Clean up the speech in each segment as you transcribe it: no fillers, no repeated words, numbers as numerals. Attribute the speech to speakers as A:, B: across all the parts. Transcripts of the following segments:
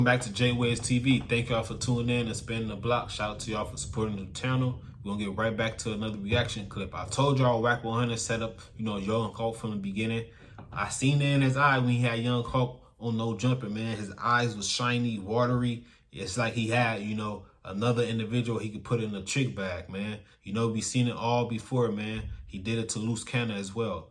A: Welcome back to J-Wiz TV. Thank y'all for tuning in and spinning the block. Shout out to y'all for supporting the channel. We're gonna get right back to another reaction clip. I told y'all WACK100 set up, Young Hulk from the beginning. I seen it in his eye when he had Young Hulk on No Jumping, man. His eyes was shiny, watery. It's like he had, another individual he could put in a trick bag, man. We seen it all before, man. He did it to Loose Cannon as well.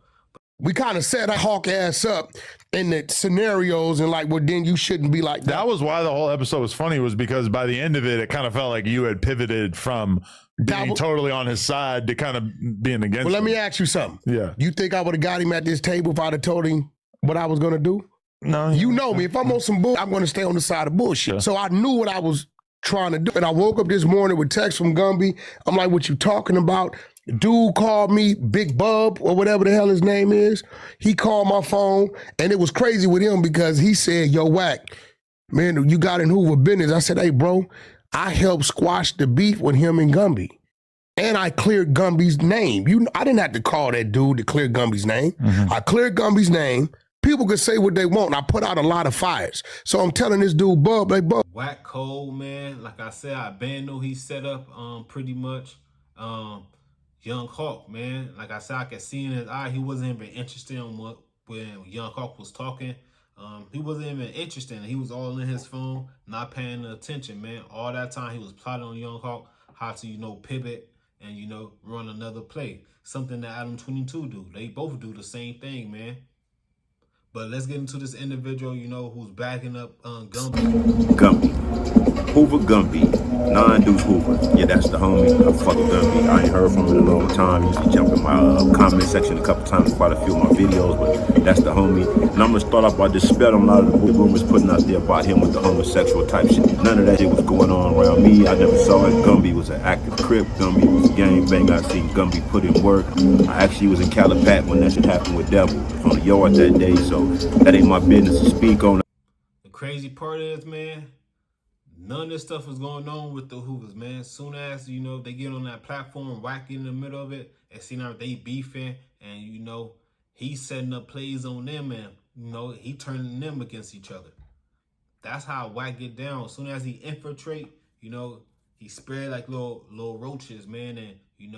B: We kind of set Hawk ass up in the scenarios and like, well, then you shouldn't be like that.
C: That was why the whole episode was funny, was because by the end of it, it kind of felt like you had pivoted from being totally on his side to kind of being against him.
B: Well, let me ask you something.
C: Yeah.
B: You think I would have got him at this table if I'd have told him what I was going to do?
C: No.
B: You know me. If I'm on some bull, I'm going to stay on the side of bullshit.
C: Yeah.
B: So I knew what I was trying to do. And I woke up this morning with text from Gumby. I'm like, what you talking about? Dude called me Big Bub or whatever the hell his name is. He called my phone, and it was crazy with him because he said, yo, Wack, man, you got in Hoover business. I said, hey, bro, I helped squash the beef with him and Gumby. And I cleared Gumby's name. I didn't have to call that dude to clear Gumby's name. I cleared Gumby's name. People could say what they want. I put out a lot of fires. So I'm telling this dude, Bub, like, Bub.
A: Wack Cold, man. Like I said, I been knew he set up pretty much. Young Hulk, man. Like I said, I could see in his eye, he wasn't even interested in when Young Hulk was talking. He wasn't even interested. He was all in his phone, not paying attention, man. All that time he was plotting on Young Hulk, how to, pivot and, run another play. Something that Adam 22 do. They both do the same thing, man. But let's get into this individual, who's backing up Gumby.
D: Gumby. Hoover Gumby. Non-Deuce Hoover. Yeah, that's the homie. I fuck with Gumby. I ain't heard from him in a long time. Usually jump in my comment section a couple times before I film my videos, but that's the homie. And I'm gonna start off by dispelling a lot of the rumors putting out there about him with the homosexual type shit. None of that shit was going on around me. I never saw it. Gumby was an active Crip. Gumby was a gang bang. I seen Gumby put in work. I actually was in Calipat when that shit happened with Devil on the yard that day, so that ain't my business to speak on.
A: The crazy part is, man, none of this stuff is going on with the Hoovers, man. Soon as, they get on that platform, Wack in the middle of it, and see now they beefing, and, he's setting up plays on them, and, he turning them against each other. That's how Wack get down. As soon as he infiltrate, he spread like little roaches, man, and,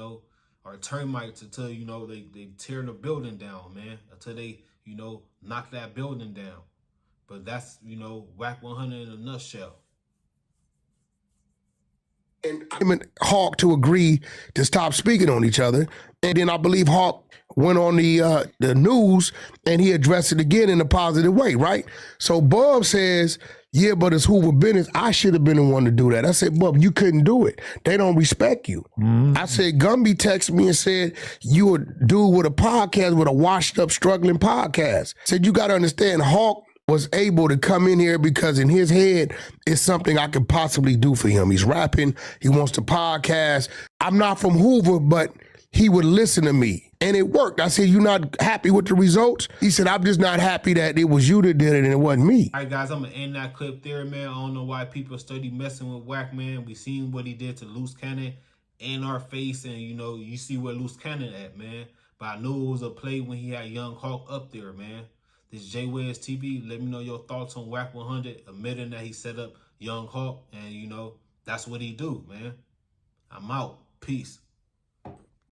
A: or termites until, they tear the building down, man, until they, knock that building down. But that's, WACK100 in a nutshell.
B: And him and Hawk to agree to stop speaking on each other. And then I believe Hawk went on the news and he addressed it again in a positive way, right? So Bub says, yeah, but it's Hoover business. I should have been the one to do that. I said, Bub, you couldn't do it. They don't respect you. I said, Gumby texted me and said, you a dude with a podcast, with a washed up, struggling podcast. I said, you got to understand, Hawk was able to come in here because in his head, it's something I could possibly do for him. He's rapping. He wants to podcast. I'm not from Hoover, but he would listen to me. And it worked. I said, you not happy with the results? He said, I'm just not happy that it was you that did it and it wasn't me.
A: All right, guys, I'm going to end that clip there, man. I don't know why people study messing with Wack, man. We seen what he did to Loose Cannon in our face. And, you see where Loose Cannon at, man. But I knew it was a play when he had Young Hulk up there, man. This is J-Wiz TV. Let me know your thoughts on WACK100, admitting that he set up Young Hulk. And, that's what he do, man. I'm out. Peace.